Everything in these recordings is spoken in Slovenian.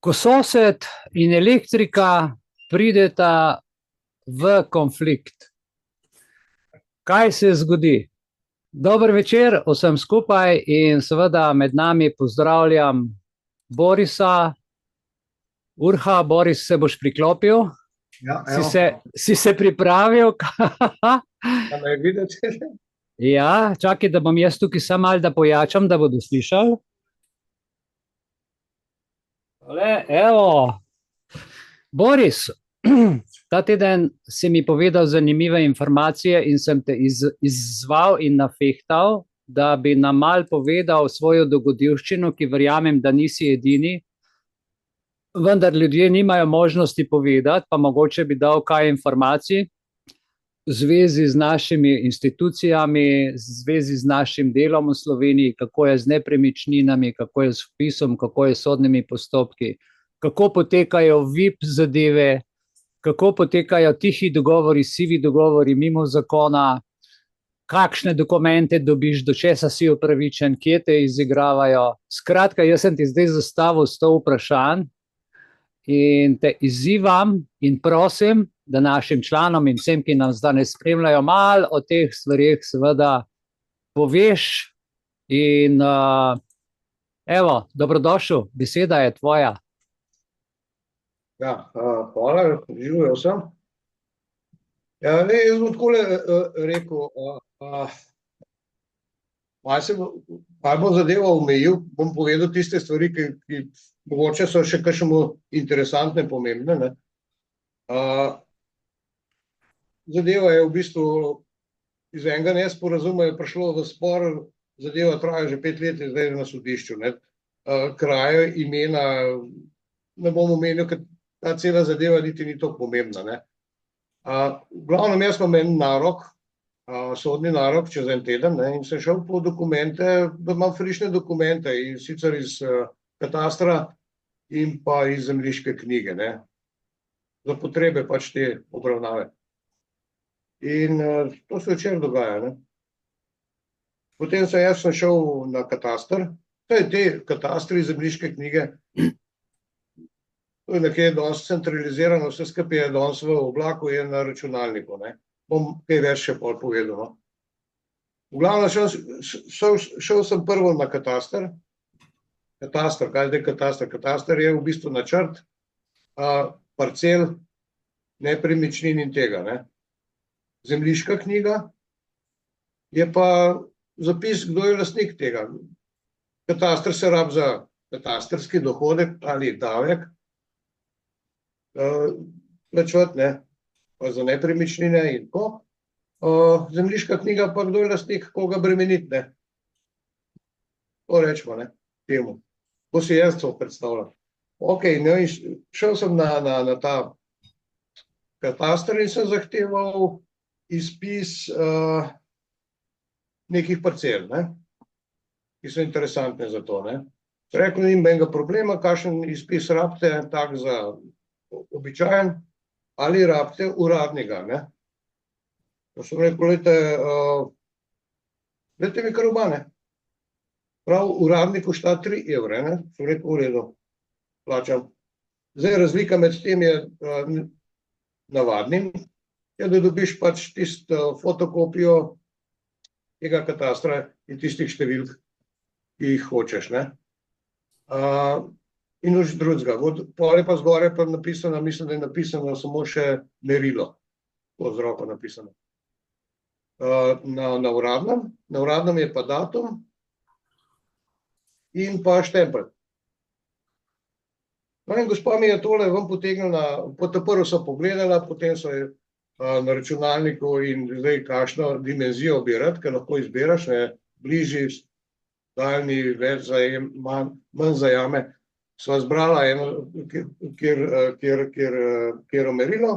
Ko sosed in elektrika prideta v konflikt, kaj se zgodi? Dober večer vsem skupaj in seveda med nami pozdravljam Borisa. Urha, Boris, se boš priklopil? Ja, Si se pripravil? Da me vidite? Ja, čakaj, da bom jaz tukaj samo malo da pojačam, da bodo slišali. Evo, Boris, ta teden si mi povedal zanimive informacije in sem te izzval in nafehtal, da bi nam malo povedal svojo dogodivščino, ki verjamem, da nisi edini, vendar ljudje nimajo možnosti povedati, pa mogoče bi dal kaj informacij v zvezi z našimi institucijami, v zvezi z našim delom v Sloveniji, kako je z nepremičninami, kako je z vpisom, kako je s sodnimi postopki, kako potekajo VIP zadeve, kako potekajo tihi dogovori, sivi dogovori mimo zakona, kakšne dokumente dobiš, do česa si upravičen, kje te izigravajo. Skratka, jaz sem ti zdaj zastavil 100 vprašanj in te izzivam in prosim, da našim članom in vsem, ki nas danes spremljajo, malo o teh stvareh seveda poveš. In evo, dobrodošel, beseda je tvoja. Ja, hvala, živijo vsem. Ja, ne, jaz bom takole rekel, malo bom zadevo omejil, bom povedal tiste stvari, ki mogoče so še kakšno interesantne, pomembne, ne. Zadeva je v bistvu iz enega nesporazuma je prišlo v spor, zadeva traja že 5 let in zdaj je na sodišču, ne. Kraje, imena, ne bom omenil, ker ta cela zadeva niti ni tako pomembna, ne. V glavnem jaz imam en narok, sodni narok čez en teden, ne, in sem šel po dokumente, da imam frišne dokumente in sicer iz katastra in pa iz zemljiške knjige, ne. Za potrebe pač te obravnave. In to se včeraj dogaja, ne. Potem sem šel na kataster, te katastri zemljiške knjige, to je nekje danes centralizirano, vse skupaj je danes v oblaku in na računalniku, ne. Bom kaj več še pol povedal, no. V glavnem šel sem prvo na kataster. Kataster, kaj je zdaj kataster? Kataster je v bistvu načrt parcel, nepremičnin in tega, ne. Zemljiška knjiga je pa zapis, kdo je lastnik tega. Kataster se rabi za katasterski dohodek ali davek, plačevati, ne, pa za nepremičnine in tako. Zemljiška knjiga pa, kdo je lastnik, koga bremeniti, ne. To rečemo, ne, temu. To si jaz to predstavljam. Okej, no, in šel sem na ta kataster in sem zahteval izpis nekih parcel, ne, ki so interesantne za to, ne. Rekel, ni nobenega problema, kakšen izpis rabite, tak za običajen, ali rabite uradnega, ne. To sem rekel, dajte mi kar oba, ne. Prav, uradnik košta 3 evre, ne. Sem rekel, v redu, plačam. Zdaj razlika med tem je navadnim, je, da dobiš pač tisto fotokopijo tega katastra in tistih številk, ki jih hočeš, ne. In nič drugega. Pol je pa zgoraj pa napisano, mislim, da je napisano samo še merilo. To z roko napisano. Na uradnem je pa datum in pa štempelj. No, in gospa mi je tole ven potegnila, prvo so pogledala, potem so na računalniku in zdaj kakšno dimenzijo bi rad, ker lahko izbiraš, ne, bližji, daljni, več zajem, manj zajame. Sva zbrala eno, kjer merilo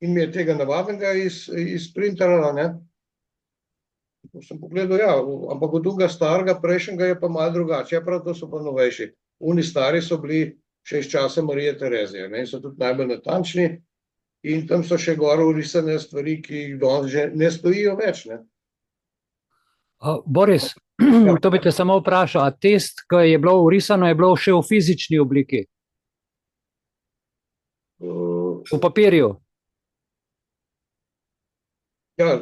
in mi je tega navadnega izprintarala, ne. To sem pogledal, ja, ampak od drugega starega, prejšnjega je pa malo drugače, ja, prav to so pa novejši. Oni stari so bili še iz časa Marije Terezije, ne, in so tudi najbolj natančni in tam so še gor vrisane stvari, ki jih danes že ne stojijo več, ne. Boris, to bi te samo vprašal, a test, ki je bilo vrisano, je bilo še v fizični obliki? V papirju. Ja,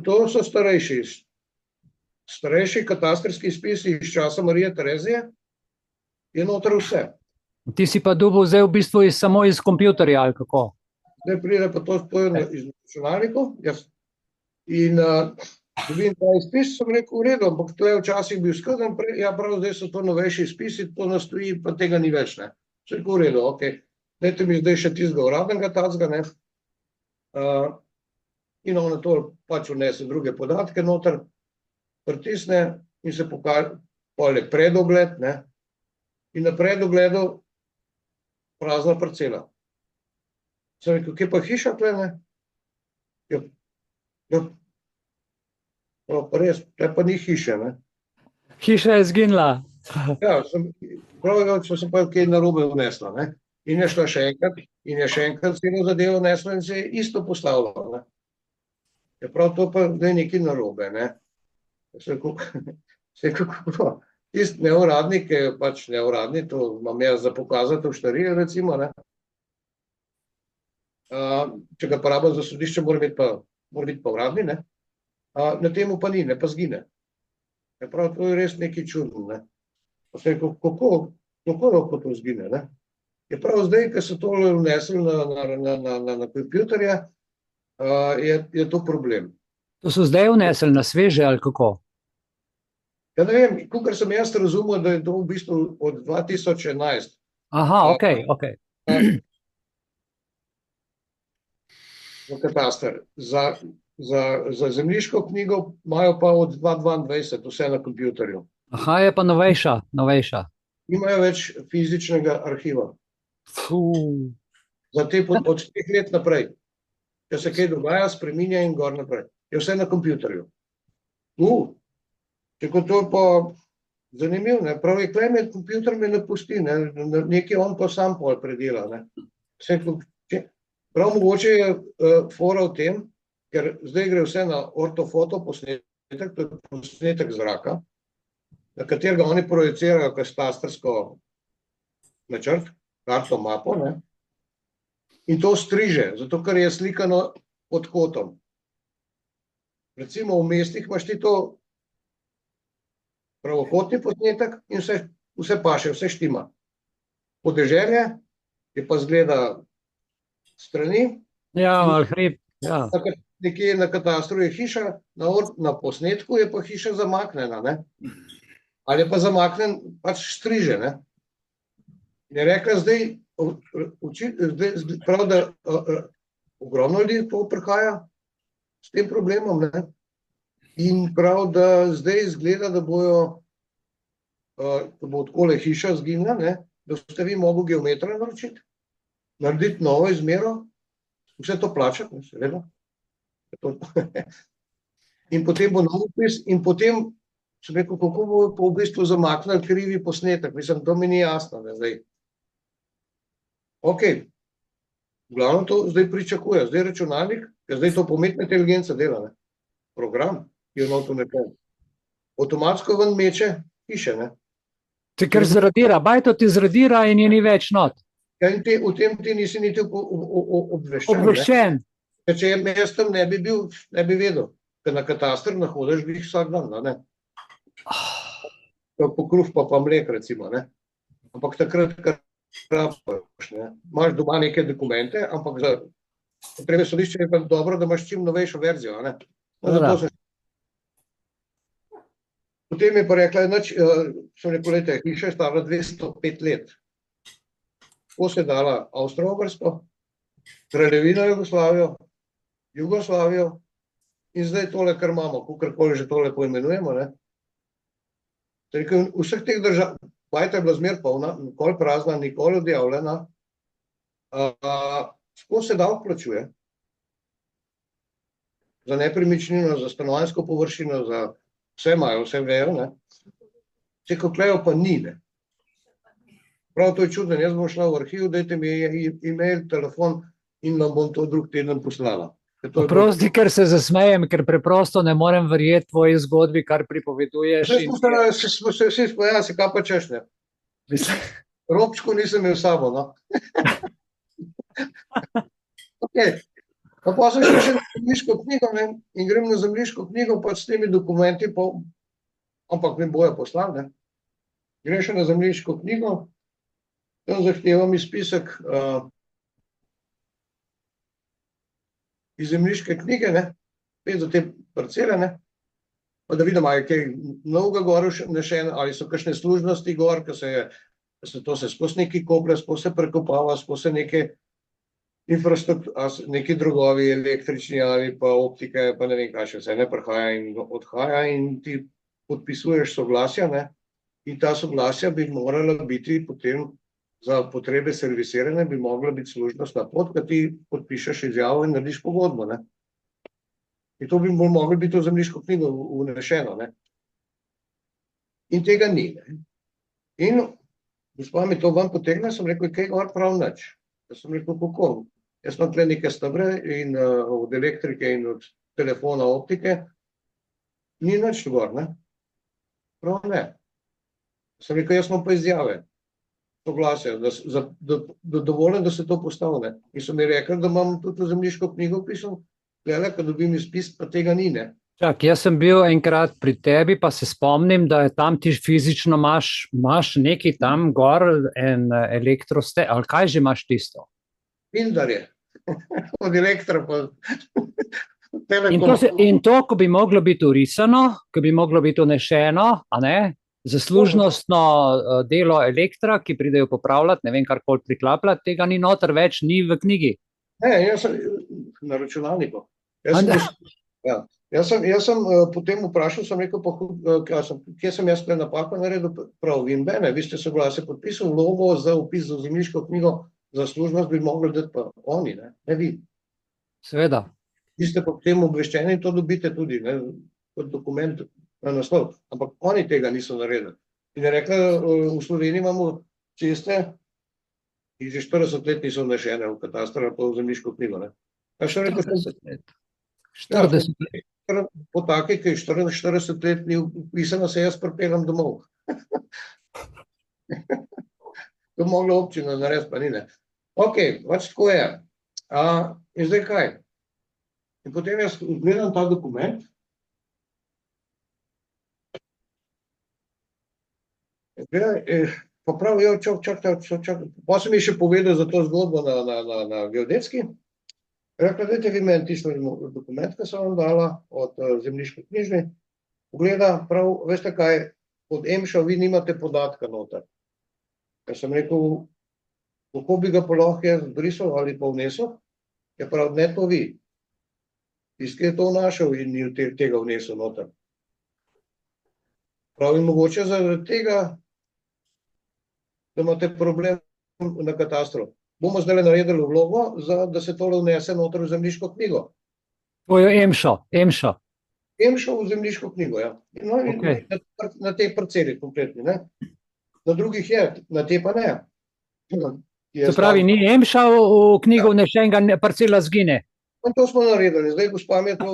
to so starejši katastrski spisi iz časa Marije Terezije, je noter vse. Ti si pa dobil zdaj v bistvu samo iz kompjuterja, ali kako? Zdaj pride pa to iz računalnikov, in dobim ta izpis, sem rekel, v redu, ampak to je včasih bil skrden, ja, prav, zdaj so to novejši izpisi, to nastoji, pa tega ni več, ne. Sem rekel, v redu, ok, dajte mi zdaj še tistega uradnega tacga, ne. In on na to pač vnese druge podatke noter, pritisne in se pokaže, pol je predogled, ne, in na predogledu prazna parcela. Sem rekel, kje pa hiša tle, ne? Ja, pa res, tle pa ni hiše, ne? Hiša je zginila. Ja, če sem pa kaj narobe vnesla, ne? In je šla še enkrat celo zadevo vnesla in se je isto postavilo, ne? Je prav to pa zdaj nekaj narobe, ne? Sem rekel, kako? Tisti neuradnik, ki je pač neuradni, to imam jaz za pokazati v štariji, recimo, ne? Če ga porabim za sodišče, mora biti pa uradni, ne? Na temu pa ni, ne, pa zgine. Je prav, to je res nekaj čudno, ne? Pa sem rekel, kako lahko to zgine, ne? Je prav, zdaj, ko so tole vnesli na kompjuterje, je to problem. To so zdaj vnesli na sveže, ali kako? Ja, ne vem, kakor sem jaz razumel, da je to v bistvu od 2011. Aha, ok. V kataster. Za zemljiško knjigo imajo pa od 2022 vse na kompjuterju. Aha, je pa novejša. Nimajo več fizičnega arhiva. Od teh let naprej. Če se kaj dogaja, spreminja in gor naprej. Je vse na kompjuterju. Če kot to pa zanimivo, ne, prav je klej med kompjuter me napusti, ne, nekaj on pa sam pol predela, ne. Prav mogoče je fora v tem, ker zdaj gre vse na ortofoto posnetek, to je posnetek zraka, na katerega oni projicirajo katastrsko načrt, karto, mapo, ne, in to striže, zato ker je slikano pod kotom. Recimo v mestih imaš ti to pravokotni posnetek in vse paše, vse štima. Podeželje je pa zgleda strani. Ja, malo hrib, ja. Nekje na katastru je hiša, na posnetku je pa hiša zamaknjena, ne. Ali je pa zamaknjen, pač striže, ne. In je rekla zdaj, prav, da ogromno ljudi to prihaja s tem problemom, ne. In prav, da zdaj izgleda, da bo odkole hiša zginila, ne, da boste vi mogli geometra naročiti, narediti novo izmero, vse to plačati, ne, seveda. In potem bo nov opis in potem sem rekel, kako bo v bistvu zamaknili krivi posnetek, mislim, to mi ni jasno, ne, zdaj. Ok, v glavnem to zdaj pričakuje, zdaj računalnik, ker zdaj to umetna inteligenca dela, ne, program, ki je noto nekaj. Avtomatsko ven meče hiše, ne. Ti kar zradira, bajto ti zradira in je ni več not. Ja, in v tem ti nisi niti obveščen, ne. Obveščen. Če jaz tam ne bi bil, ne bi vedel, ker na katastr nahodiš bi jih vsak dan, ne. Po kruh pa mlek, recimo, ne. Ampak takrat, kar rabiš, ne. Imaš doma neke dokumente, ampak za potrebe sodišča je pa dobro, da imaš čim novejšo verzijo, ne. Potem je pa rekla, sem rekel, lejte, hiša je stara 205 let. Tako se je dala Avstro-Ogrsko, Kraljevino Jugoslavijo in zdaj tole, kar imamo, kakorkoli že tole poimenujemo, ne. Rekel, vseh teh držav, bajta je bila zmer polna, nikoli prazna, nikoli odjavljena, skozi se davek plačuje. Za nepremičnino, za stanovanjsko površino, za vse imajo, vse vejo, ne. Vse koklejo pa ni, ne. Prav to je čudno, jaz bom šla v arhiv, dajte mi e-mail, telefon in vam bom to drug teden poslala. Oprosti, ker se zasmejem, ker preprosto ne morem verjeti tvoji zgodbi, kar pripoveduješ. Vsi spoja, se kaj pa češ, ne. Robčko nisem imel s sabo, no. Okay. Pa potem sem še na zemljiško knjigo, ne, in grem na zemljiško knjigo pa s temi dokumenti, ampak mi bojo poslali, ne. Grem še na zemljiško knjigo, tam zahtevam izpisek iz zemljiške knjige, ne, spet za te parcele, ne, pa da vidim, ali je kaj novega gor vnešeno, ali so kakšne služnosti gor, ker to se skozi neki koplje, skozi se prekopava, skozi se neke neki drogovi električni ali pa optike, pa ne vem kaj še vse, ne, prihaja in odhaja in ti podpisuješ soglasja, ne, in ta soglasja bi morala biti potem za potrebe servisiranja, bi mogla biti služnostna pot, da ti podpišeš izjavo in narediš pogodbo, ne. In to bi moglo biti v zemljiško knjigo vnešeno, ne. In tega ni, ne. In gospa mi to ven potegne, sem rekel, kaj gor prav nič. Jaz sem rekel, kako? Jaz imam tle neke stebre in od elektrike in od telefona optike, ni nič gor, ne. Prav ne. Sem rekel, jaz imam pa izjave, soglasja, da dovolim, da se to postavi, ne. In so mi rekli, da imam tudi v zemljiško knjigo vpisan, glede, ko dobim izpis, pa tega ni, ne. Čak, jaz sem bil enkrat pri tebi, pa se spomnim, da je tam ti fizično imaš neki tam gor en elektroste, ali kaj že imaš tisto? Pindar je, od elektra pa In to, ko bi moglo biti urisano, ko bi moglo biti vnešeno, a ne, zaslužnostno delo elektra, ki pridejo popravljati, ne vem, karkoli priklapljati, tega ni noter več, ni v knjigi. Ne, jaz sem na računalniku. Jaz sem potem vprašal, sem rekel, kje sem jaz napako naredil, prav, vi ste soglasje podpisali, vlogo za vpis v zemljiško knjigo za služnost bi mogli dati pa oni, ne vi. Seveda. Vi ste pa potem obveščeni in to dobite tudi, ne, kot dokument na naslov, ampak oni tega niso naredili. In je rekla, v Sloveniji imamo ceste, ki že 40 let niso vnešene v katastr ali pa v zemljiško knjigo, ne. 40 let. 40 let. Po taki, ki je 40 let ni vpisano, se jaz pripeljem domov. To mogla občina narediti, pa ni, ne. Ok, pač tako je. In zdaj kaj? In potem jaz gledam ta dokument. Pa pravijo, čak. Pa sem mi še povedal za to zgodbo na geodetski. Rekla, dajte vi meni tisto dokument, ki sem vam dala od zemljiške knjižne. Pogleda, prav, veste kaj, od EMŠA vi nimate podatka noter. Ker sem rekel, kako bi ga pa lahko jaz brisal ali pa vnesel, je prav, ne to vi. Tisti, ki je to vnašal in ni tega vnesel noter. Prav, in mogoče zaradi tega, da imate problem na katastru. Bomo zdaj naredili vlogo, da se tole vnese noter v zemljiško knjigo. To je EMŠA. EMŠA v zemljiško knjigo, ja. No, Okay. Na tej parceli kompletni, ne. Na drugih je, na te pa ne. Se pravi, ni EMŠA v knjigo vnešenega, parcela zgine. In to smo naredili. Zdaj gospa mi je to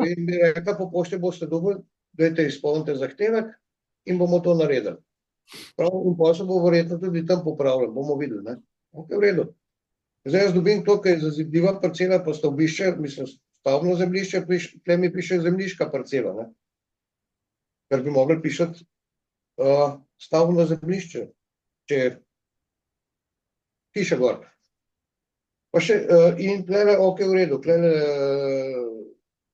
in bi rekla, po pošti boste dobili, dajte izpolnite zahtevek in bomo to naredili. Prav, in pa se bo verjetno tudi tam popravljeno, bomo videli, ne. Ok, v redu. Zdaj jaz dobim to, kaj je zazidljiva parcela, pa stavbišče, mislim, stavbno zemljišče, tle mi piše zemljiška parcela, ne. Ker bi mogli pisati stavbno zemljišče, če piše gor. Pa še, in tlele, ok, v redu, tlele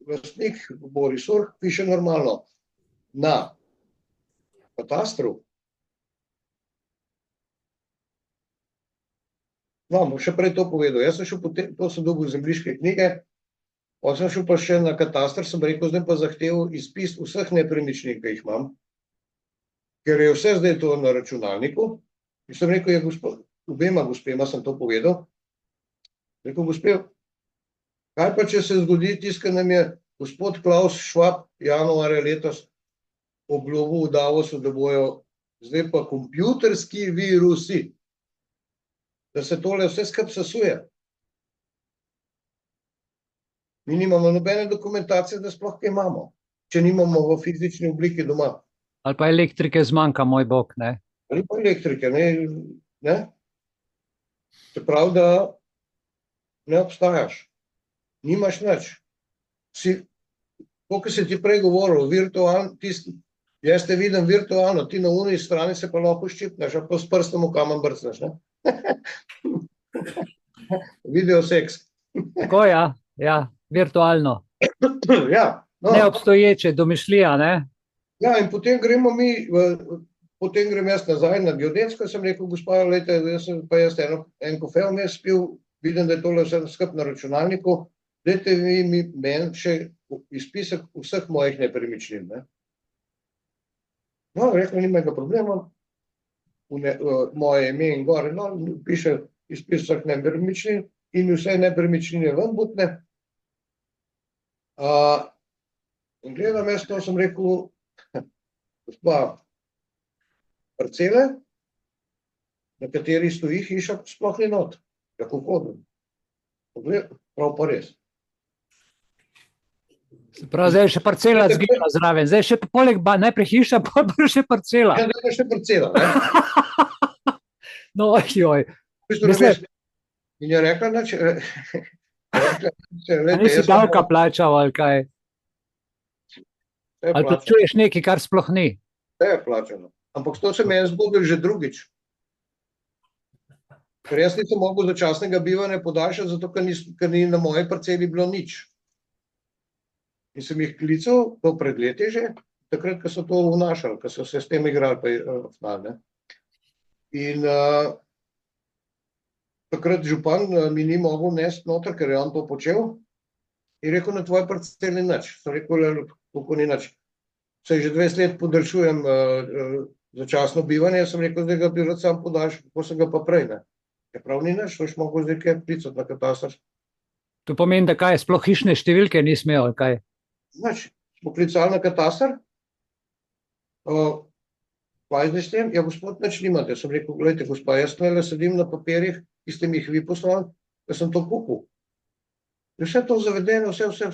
lastnik Boris Urh piše normalno. Na katastru. No, bom še prej to povedal. Jaz sem šel potem, to sem dobil zemljiške knjige, pa sem šel pa še na katastr, sem rekel, zdaj pa zahteval izpis vseh nepremičnin, ki jih imam, ker je vse zdaj to na računalniku. In sem rekel, obema gospema sem to povedal. Rekel, gospe, kaj pa, če se zgodi tisto, kar nam je gospod Klaus Schwab januarja letos obljubil v Davosu, da bojo zdaj pa kompjuterski virusi, da se tole vse skupaj sesuje. Mi nimamo nobene dokumentacije, da sploh kaj imamo, če nimamo v fizični obliki doma. Ali pa elektrike zmanjka, moj bog, ne? Ali pa elektrike, ne? Se pravi, da ne obstajaš, nimaš nič. Kot si ti prej govoril, jaz te vidim virtualno, ti na uni strani se pa lahko ščipneš, a pa s prstom v kamen brcneš, ne? Video seks. Tako, ja, virtualno. Ja, no. Neobstoječe, domišljija, ne? Ja, in potem grem jaz nazaj na geodetsko, sem rekel, gospa, lejte, jaz en kofe vmes spil, vidim, da je tole vse skup na računalniku, dajte mi meni še izpisek vseh mojih nepremičnin, ne. No, rekel, nimega problema, moje ime in gore, no, piše izpis vseh nepremičnin in mi vse nepremičnine ven butne. In gledam jaz to, sem rekel, gospa, parcele, na kateri stoji hiša, sploh ni not. Kako hodim. Pogled, prav pa res. Se pravi, zdaj je še parcela zgledala zraven, zdaj še poleg najprej hiša, pa še parcela. Ja, zdaj je še parcela, ne? No, ojoj. In je rekla, nisi davka plačal, ali kaj? Ali plačuješ nekaj, kar sploh ni? Vse je plačano. Ampak to se meni zgodilo že drugič. Ker jaz nisem mogel začasnega bivanja podaljšati, zato ker ni na moji parceli bilo nič. In sem jih klical, to pred leti že, takrat, ko so to vnašali, ko so se s tem igrali, ne. In takrat župan mi ni mogel nesti noter, ker je on to počel, in rekel, na tvoji parceli nič. Sem rekel, kako ni nič. Saj že 20 let podaljšujem začasno bivanje, sem rekel, zdaj ga bi rad sam podaljšal, kako sem ga pa prej, ne. Je prav ni nič, boš mogel zdaj kaj klicati na kataster. To pomeni, da kaj, sploh hišne številke ni smel, ali kaj? Znači, smo klicali na kataster, kaj zdaj s tem? Ja, gospod, nič nimate. Sem rekel, gledajte, gospa, jaz tole sedim na papirjih, ki ste mi jih vi poslali, da sem to kupil. Je vse to zavedeno, vse. Sem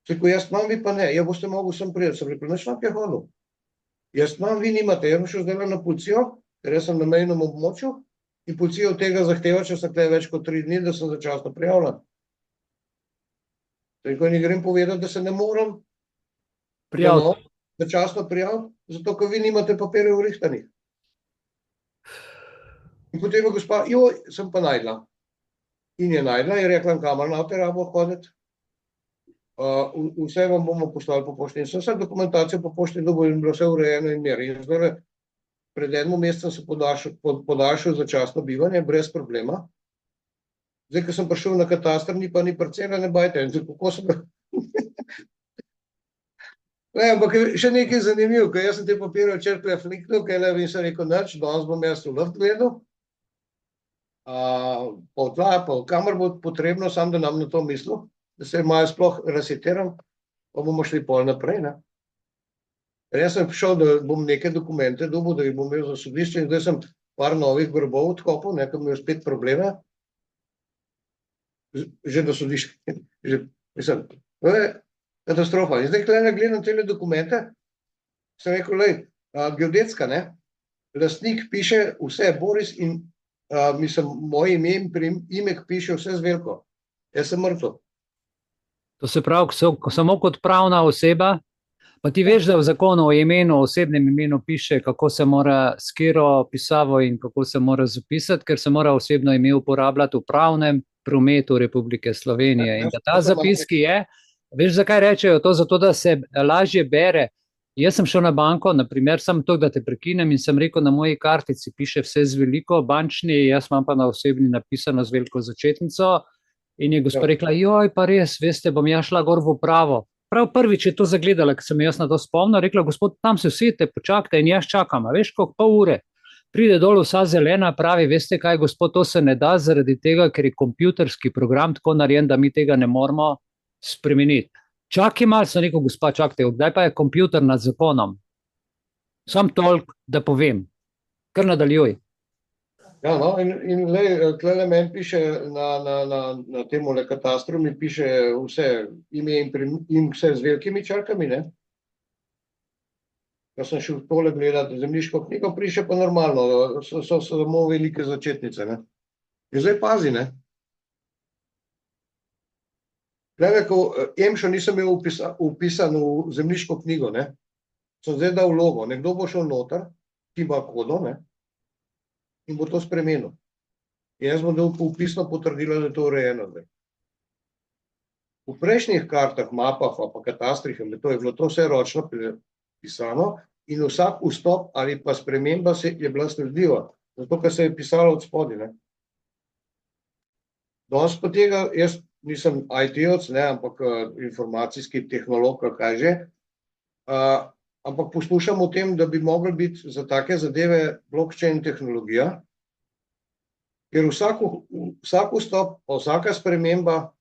rekel, jaz imam, vi pa ne. Ja, boste mogli sem prijeti. Sem rekel, nič vam je hodil. Jaz imam, vi nimate. Jaz bom šel zdaj na policijo, ker jaz sem na mejnem območju in policija od tega zahteva, če sem tukaj več kot 3 dni, da sem začasno prijavljen. Rekel, ne grem povedati, da se ne moram začasno prijaviti, zato, ker vi nimate papirjev vrihtanih. In potem je gospa, joj, sem pa najdla. In je najdla, je rekla, kamar na te rabo hoditi. Vse vam bomo poslali po pošti. In sem vse dokumentacijo po pošti dobil in bilo vse urejeno in mir. In zdaj, pred enim mesecem se podaljšal začasno bivanje, brez problema. Zdaj, ko sem prišel na kataster, ni parcela, ne bajte. Zdaj, kako sem ga... Ampak še nekaj zanimivo, ko jaz sem te papirje včeraj tukaj fliknil, in sem rekel, nič, danes bom jaz v luft gledal, pa v tla, pa kamor bo potrebno, sam da nam na to mislil, da se malo sploh resetiram, pa bomo šli pol naprej, ne. Jaz sem prišel, da bom neke dokumente dobil, da jih bom imel za sodišče in zdaj sem par novih grbov odkopal, nekaj imel spet probleme, že na sodišče, mislim, to je katastrofa. In zdaj, ko gledam tele dokumente, sem rekel, geodetska, ne, lastnik piše vse, Boris in, mislim, moje ime in imek piše vse z veliko. Jaz sem mrtev. To se pravi, samo kot pravna oseba, pa ti veš, da v zakonu o imenu, osebnem imenu piše, kako se mora s katero pisavo in kako se mora zapisati, ker se mora osebno ime uporabljati v pravnem prometu Republike Slovenije. In da ta zapis, ki je, veš, zakaj rečejo to? Zato, da se lažje bere. Jaz sem šel na banko, naprimer, samo to, da te prekinem in sem rekel, na moji kartici piše vse z veliko, bančni, jaz imam pa na osebni napisano z veliko začetnico in je gospa rekla, joj, pa res, veste, bom ja šla gor v upravo. Prav prvič je to zagledala, ker sem jaz na to spomnil, rekla, gospod, tam se usedite, počakajte in jaz čakam, a veš, koliko pol ure. Pride dol vsa zelena, pravi, veste kaj, gospod, to se ne da zaradi tega, ker je kompjuterski program tako narejen, da mi tega ne moramo spremeniti. Čakaj malo, sem rekel, gospa, čakajte, kdaj pa je kompjuter nad zakonom? Sam toliko, da povem. Kar nadaljuj. Ja, no, in tukaj meni piše na temule katastru, mi piše vse ime in vse z velikimi črkami, ne. Jaz sem šel tole gledati, zemljiško knjigo piše pa normalno, so samo velike začetnice, ne. In zdaj pazi, ne. Glede, ko EMŠO nisem imel upisan v zemljiško knjigo, ne, sem zdaj dal vlogo, nekdo bo šel noter, ki ima kodo, ne, in bo to spremenil. In jaz bom dal upisno potrdilo, da je to urejeno zdaj. V prejšnjih kartah, mapah, pa katastrih, je bilo to vse ročno pisano in vsak vstop ali pa sprememba je bila sledljiva, zato ker se je pisalo od spodaj, ne. Danes pa tega, jaz nisem IT-ovc, ne, ampak informacijski tehnolog, kaj že, ampak poslušam o tem, da bi mogli biti za take zadeve blockchain tehnologija, ker vsak vstop, pa vsaka sprememba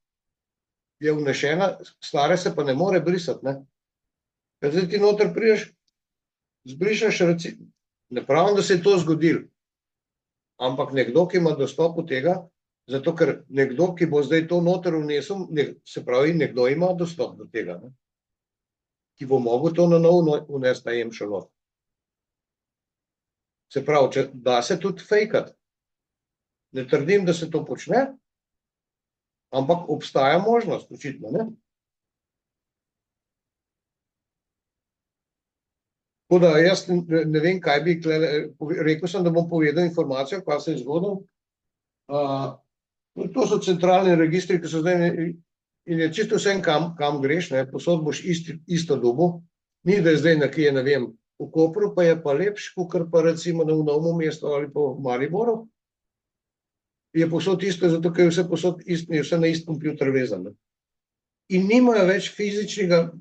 je vnešena, stare se pa ne more brisati, ne. Ker zdaj ti noter prideš, zbrišeš, ne pravim, da se je to zgodilo, ampak nekdo, ki ima dostop do tega, zato ker nekdo, ki bo zdaj to noter vnesel, se pravi, nekdo ima dostop do tega, ne, ki bo mogel to na novo vnesti na EMŠO not. Se pravi, da se tudi fejkati. Ne trdim, da se to počne, ampak obstaja možnost, očitno, ne. Tako da jaz ne vem, kaj bi, rekel sem, da bom povedal informacijo, kaj se je zgodilo. To so centralni registri, ki so zdaj, in je čisto vsem, kam greš, ne, posod boš isto dobo, ni da je zdaj nekje, ne vem, v Kopru pa je pa lepš, kakor pa recimo v Novem mestu ali pa v Mariboru, je posod isto, zato ker je vse posod isto, je vse na isti kompjuter vezano. In nimajo več fizičnega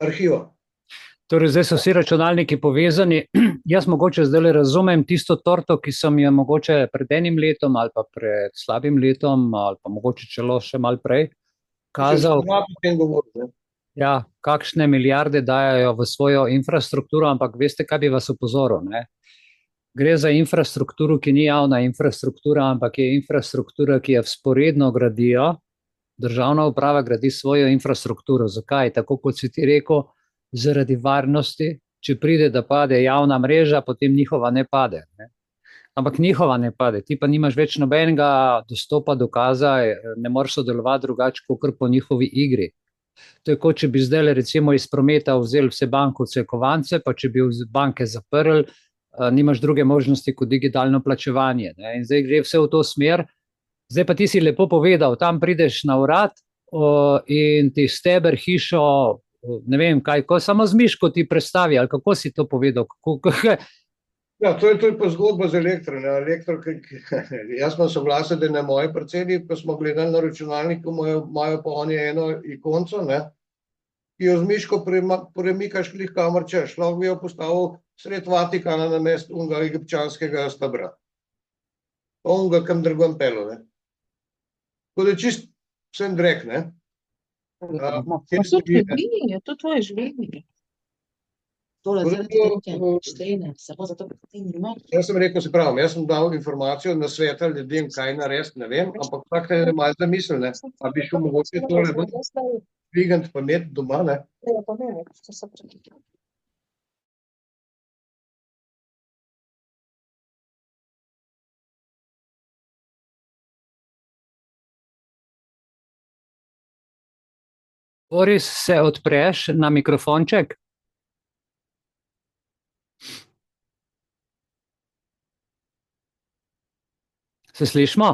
arhiva. Torej, zdaj so vsi računalniki povezani. Jaz mogoče zdaj razumem tisto torto, ki sem jo mogoče pred enim letom ali pa pred slabim letom ali pa mogoče celo še malo prej kazal, ja, kakšne milijarde dajajo v svojo infrastrukturo, ampak veste, kaj bi vas opozoril, ne? Gre za infrastrukturo, ki ni javna infrastruktura, ampak je infrastruktura, ki jo vzporedno gradijo. Državna uprava gradi svojo infrastrukturo. Zakaj? Tako kot si ti rekel, zaradi varnosti, če pride, da pade javna mreža, potem njihova ne pade, ne? Ampak njihova ne pade, ti pa nimaš več nobenega dostopa, dokaza, ne moreš sodelovati drugače, kot po njihovi igri. To je kot, če bi zdaj recimo iz prometa vzeli vse bankovce, kovance, pa če bi banke zaprli, nimaš druge možnosti kot digitalno plačevanje, ne? In zdaj gre vse v to smer. Zdaj pa ti si lepo povedal, tam prideš na urad in ti steber, hišo, ne vem kaj, samo z miško ti predstavi, ali kako si to povedal? Ja, to je pa zgodba z Elektro. Jaz sem soglasil, da na moji parceli, pa smo gledali na računalniku, imajo pa oni eno ikonco, ne, ki jo z miško premikaš klih kamor češ, lahko bi jo postavil sred Vatikana na mestu unga egipčanskega stebra. Unga kam drugam pelo, ne. Tako da čist vsem drek, ne. Je to tvoje življenje. Tole štene, samo zato, ker ti nima. Jaz sem rekel, se pravim, jaz sem dal informacijo na sveta ljudem, kaj narediti, ne vem, ampak tak ne malo zamisel, ne. A bi šel mogoče tole dvigant pa imeti doma, ne. Ja, pa ne, to se prekriča. Boris, se odpreš na mikrofonček? Se slišimo?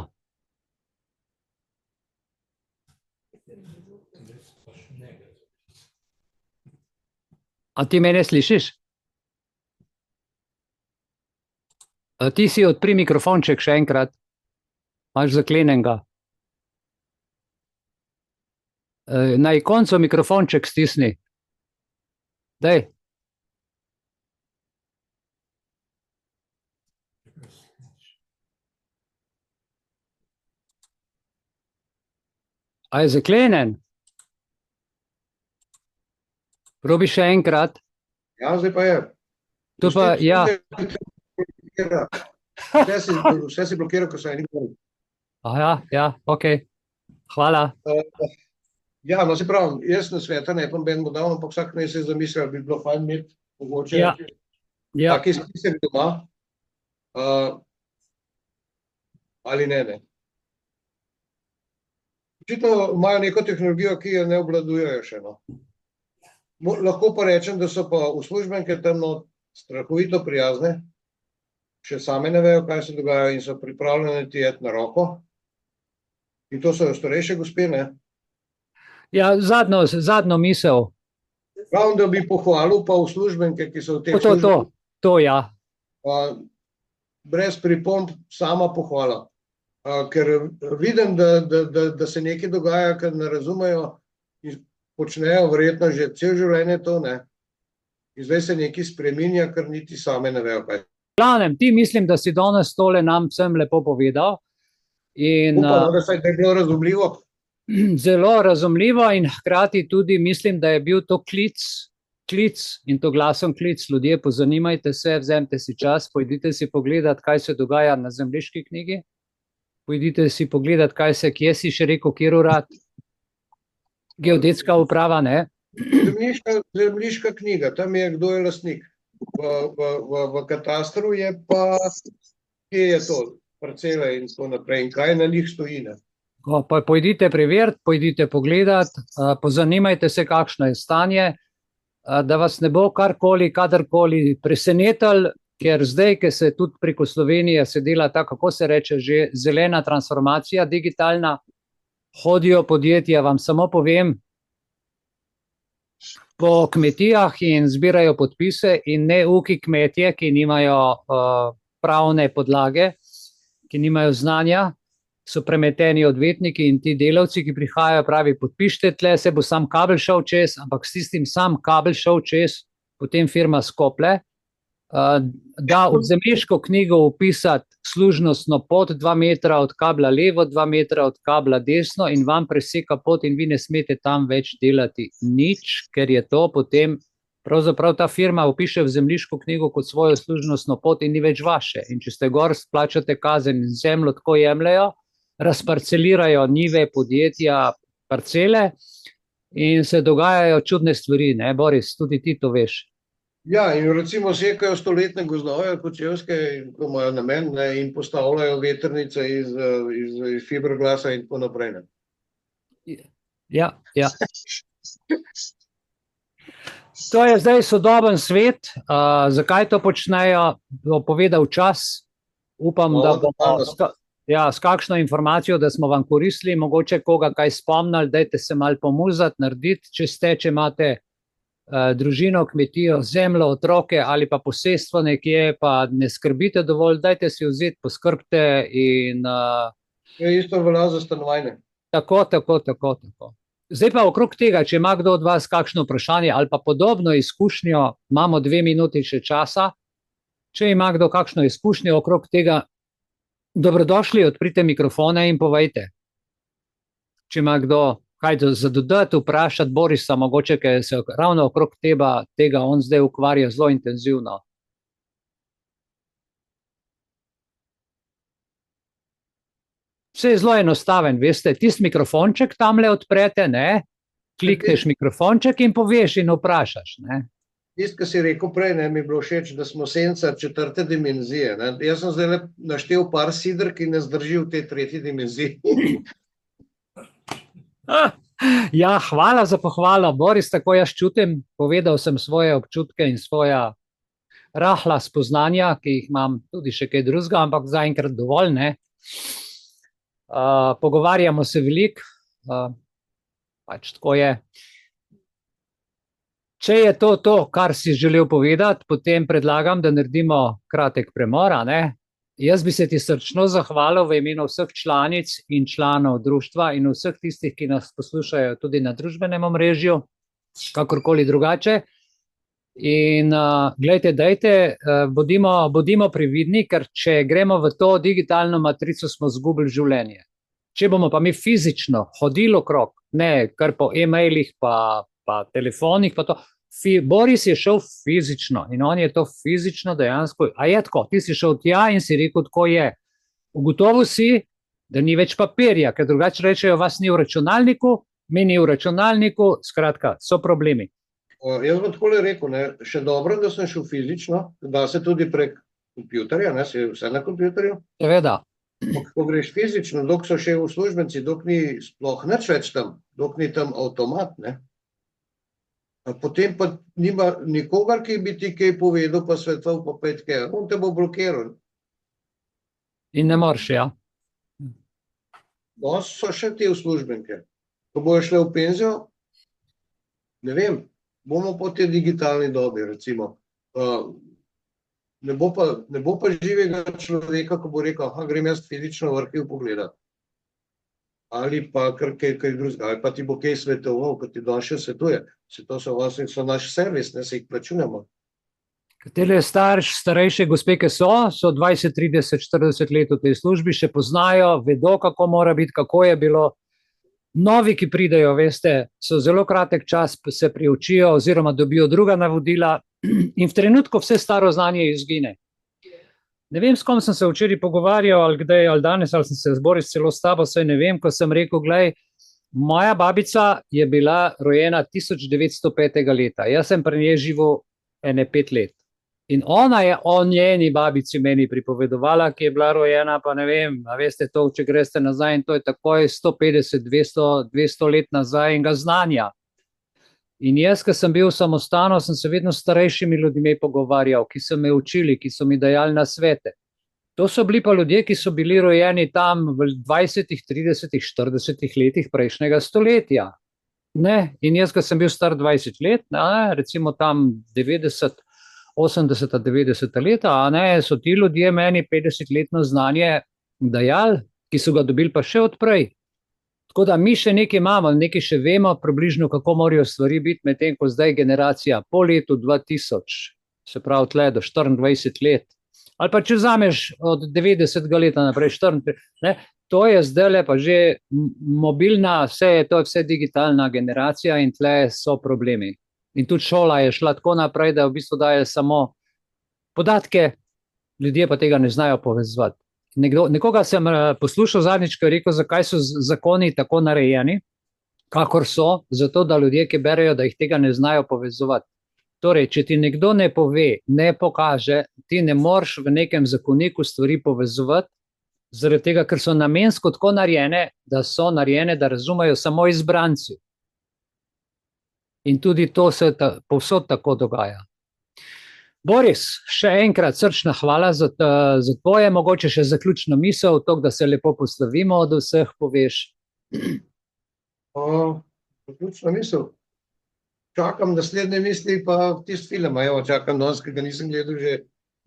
A ti mene slišiš? Ti si odpri mikrofonček še enkrat. Imaš zaklenenega. Na ikonco mikrofonček stisni. Daj. A je zaklenen? Probi še enkrat. Ja, zdaj pa je. To pa, ja. Vse si blokiral, ko se je nikoli. Aha, ja, ok. Hvala. Ja, no se pravim, jaz na sveta ne pa ben mu dal, ampak vsak ne se je zamislil, bi bilo fajn imeti mogoče taki spisek doma, ali ne. Očitno imajo neko tehnologijo, ki jo ne obvladujejo še. No. Lahko pa rečem, da so pa uslužbenke tam strahovito prijazne, še same ne vejo, kaj se dogaja in so pripravljene ti jet na roko. In to so starejše gospe, ne? Ja, zadnjo misel. Pravim, da bi pohvalil pa uslužbenke, ki so v teh službah. To, ja. Brez pripomb, sama pohvala. Ker vidim, da se nekaj dogaja, ker ne razumejo in počnejo verjetno že cel življenje to, ne. In zdaj se nekaj spreminja, ker niti same ne vejo, kaj. Glavnem, ti mislim, da si danes tole nam vsem lepo povedal. Upam, da je bilo razumljivo. Zelo razumljivo in hkrati tudi mislim, da je bil to klic in to glasen klic. Ljudje, pozanimajte se, vzemite si čas, pojdite si pogledati, kaj se dogaja na zemljiški knjigi. Pojdite si pogledati, kje si še rekel, kjer urad. Geodetska uprava, ne? Zemljiška knjiga, tam je kdo je lastnik. V katastru je pa, kje je to, parcela in tako naprej in kaj na njih stoji, ne. Pa pojdite preveriti, pojdite pogledati, pozanimajte se, kakšno je stanje, da vas ne bo karkoli, kadarkoli presenetilo, ker zdaj, ki se tudi preko Slovenije se dela ta, kako se reče, že zelena transformacija, digitalna, hodijo podjetja, vam samo povem, po kmetijah in zbirajo podpise in ne uki kmetje, ki nimajo pravne podlage, ki nimajo znanja, so premeteni odvetniki in ti delavci, ki prihajajo, pravi, podpišite tle, se bo sam kabel šel čez, ampak s tistim sam kabel šel čez, potem firma skople, da v zemljiško knjigo upisati služnostno pot 2 metra od kabla levo, 2 metra od kabla desno in vam preseka pot in vi ne smete tam več delati nič, ker je to potem, pravzaprav ta firma upiše v zemljiško knjigo kot svojo služnostno pot in ni več vaše. In če ste gor, plačate kazen in zemljo tako jemljajo, razparcelirajo njive, podjetja, parcele in se dogajajo čudne stvari, ne, Boris, tudi ti to veš. Ja, in recimo sekajo stoletne gozdove, kočevske, ko imajo namen, ne, in postavljajo vetrnice iz fiberglasa in tako naprej. Ne. Ja. To je zdaj sodoben svet, zakaj to počnejo, bo povedal čas, upam, da bomo s kakšno informacijo, da smo vam koristili, mogoče koga kaj spomnili, dajte se malo pomuzati, narediti, če imate družino, kmetijo, zemljo, otroke ali pa posestvo nekje, pa ne skrbite dovolj, dajte si vzeti, poskrbite in... Je isto velja za stanovanje. Tako. Zdaj pa okrog tega, če ima kdo od vas kakšno vprašanje ali pa podobno izkušnjo, imamo 2 minuti še časa, če ima kdo kakšno izkušnjo okrog tega, dobrodošli, odprite mikrofone in povejte. Če ima kdo kaj za dodati, vprašati Borisa, mogoče, ker se ravno okrog tega on zdaj ukvarja zelo intenzivno. Vse je zelo enostaven, veste, tisti mikrofonček tamle odprete, ne, klikneš mikrofonček in poveš in vprašaš, ne. Tisto, kar si rekel prej, ne, mi je bilo všeč, da smo senca 4. dimenzije, ne. Jaz sem zdaj naštel par sidr, ki ne zdrži v tej 3. dimenziji. Ja, hvala za pohvalo, Boris, tako jaz čutim, povedal sem svoje občutke in svoja rahla spoznanja, ki jih imam tudi še kaj drugega, ampak zaenkrat dovolj, ne. Pogovarjamo se veliko, pač tako je. Če je to, kar si želel povedati, potem predlagam, da naredimo kratek premor, ne. Jaz bi se ti srčno zahvalil v imenu vseh članic in članov društva in vseh tistih, ki nas poslušajo tudi na družbenem omrežju, kakorkoli drugače. In glejte, bodimo previdni, ker če gremo v to digitalno matrico, smo izgubili življenje. Če bomo pa mi fizično hodili okrog, ne kar po e-mailih pa telefonih, pa to, Boris je šel fizično in on je to fizično dejansko, a je tako, ti si šel tja in si rekel, tako je. Ugotovil si, da ni več papirja, ker drugače rečejo, vas ni v računalniku, meni v računalniku, skratka, so problemi. Jaz bom takole rekel, ne, še dobro, da sem šel fizično, da se tudi prek kompjuterja, ne, se vse na kompjuterju. Seveda. Ko greš fizično, dok so še uslužbenci, dok ni sploh nič več tam, dok ni tam avtomat, ne. Potem pa nima nikogar, ki bi ti kaj povedal, pa svetoval, pa petke, on te bo blokiral. In ne moreš, ja. Danes so še te uslužbenke. Ko bojo šle v penzijo, ne vem, bomo po tej digitalni dobi, recimo. Ne bo pa živega človeka, ko bo rekel, grem jaz fizično v arhiv pogledati. Ali pa kaj drugega, ali pa ti bo kaj svetoval, ko ti danes še svetuje. To so naš servis, ne, se jih plačujemo. Kateri starejše gospe, ki so 20, 30, 40 let v tej službi, še poznajo, vedo, kako mora biti, kako je bilo. Novi, ki pridejo, veste, so zelo kratek čas, se priučijo oziroma dobijo druga navodila in v trenutku vse staro znanje izgine. Ne vem, s kom sem se včeraj pogovarjal, ali kdaj, ali danes, ali sem se zboril celo s tabo, saj ne vem, ko sem rekel, glej, moja babica je bila rojena 1905. leta, jaz sem pri njej živel 5 let. In ona je o njeni babici meni pripovedovala, ki je bila rojena, pa ne vem, a veste to, če greste nazaj in to je takoj 150, 200 let nazaj in ga znanja. In jaz, ko sem bil samostalno, sem se vedno s starejšimi ljudmi pogovarjal, ki so me učili, ki so mi dajali nasvete. To so bili pa ljudje, ki so bili rojeni tam v 20, 30, 40 letih prejšnjega stoletja. Ne? In jaz, ko sem bil star 20 let, recimo tam 90, 80, 90 leta, so ti ljudje meni 50-letno znanje dajali, ki so ga dobili pa še odprej. Tako da mi še nekaj imamo, nekaj še vemo približno, kako morajo stvari biti, medtem ko zdaj generacija po letu 2000, se pravi tle do 24 let, ali pa če vzameš od 90 leta naprej, 34, ne, to je zdaj pa že mobilna, to je vse digitalna generacija in tle so problemi. In tudi šola je šla tako naprej, da v bistvu daje samo podatke, ljudje pa tega ne znajo povezovati. Nekoga sem poslušal zadnjič, ko je rekel, zakaj so zakoni tako narejeni, kakor so, zato da ljudje, ki berejo, da jih tega ne znajo povezovati. Torej, če ti nekdo ne pove, ne pokaže, ti ne moreš v nekem zakoniku stvari povezovati, zaradi tega, ker so namensko tako narejene, da razumejo samo izbranci. In tudi to se povsod tako dogaja. Boris, še enkrat srčna hvala za tvoje, mogoče še zaključno misel, to, da se lepo poslovimo od vseh, poveš. Zaključna misel. Čakam naslednje misli, pa tisti film, čakam danes, ki ga nisem gledal že.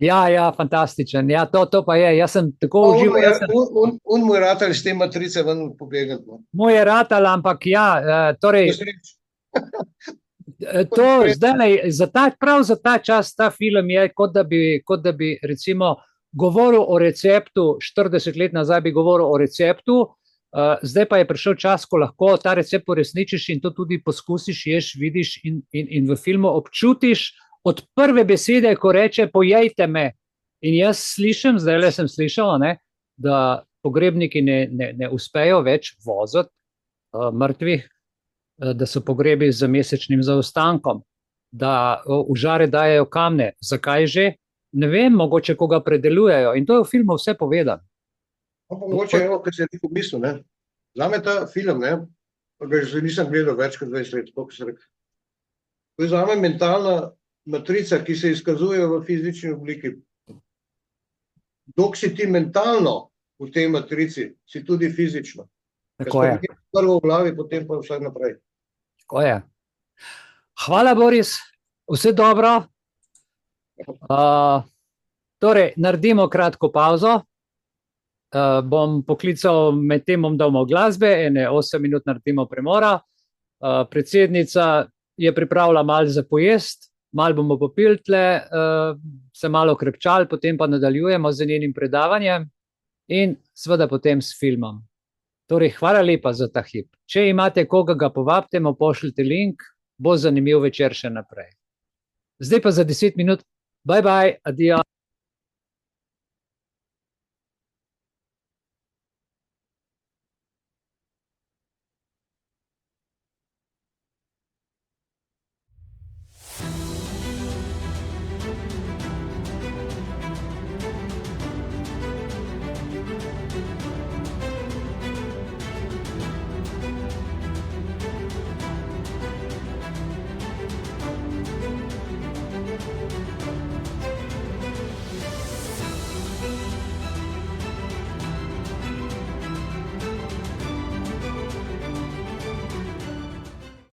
Ja, fantastičen, ja, to pa je, jaz sem tako užival. Un moj ratal s te matrice ven pobegati. Moj ratal, ampak ja, torej... Prav za ta čas ta film je, kot da bi recimo govoril o receptu, 40 let nazaj bi govoril o receptu, zdaj pa je prišel čas, ko lahko ta recept uresničiš in to tudi poskusiš, ješ, vidiš in v filmu občutiš od prve besede, ko reče pojejte me. In jaz slišim, zdaj sem slišal, da pogrebniki ne uspejo več voziti mrtvih, da so pogrebi z mesečnim zaostankom, da v žare dajejo kamne. Zakaj že? Ne vem, mogoče koga predelujejo. In to je v filmu vse povedano. Mogoče je, kar se je v bistvu, ne. Zame ta film, ne, pa ga že nisem gledal več kot 20 let, koliko se rekel. To je zame mentalna matrica, ki se izkazuje v fizični obliki. Dok si ti mentalno v tej matrici, si tudi fizično. Tako je. Prvo v glavi, potem pa vse naprej. Tako je. Hvala, Boris. Vse dobro. Torej, naredimo kratko pauzo. Bom poklical, med tem bom dal malo glasbe, 8 minut naredimo premora. Predsednica je pripravila malo za pojest, malo bomo popili tle, se malo krepčali, potem pa nadaljujemo z njenim predavanjem in seveda potem s filmom. Torej, hvala lepa za ta hip. Če imate koga, ga povabite, mu pošljite link, bo zanimiv večer še naprej. Zdaj pa za 10 minut, bye bye, adijo.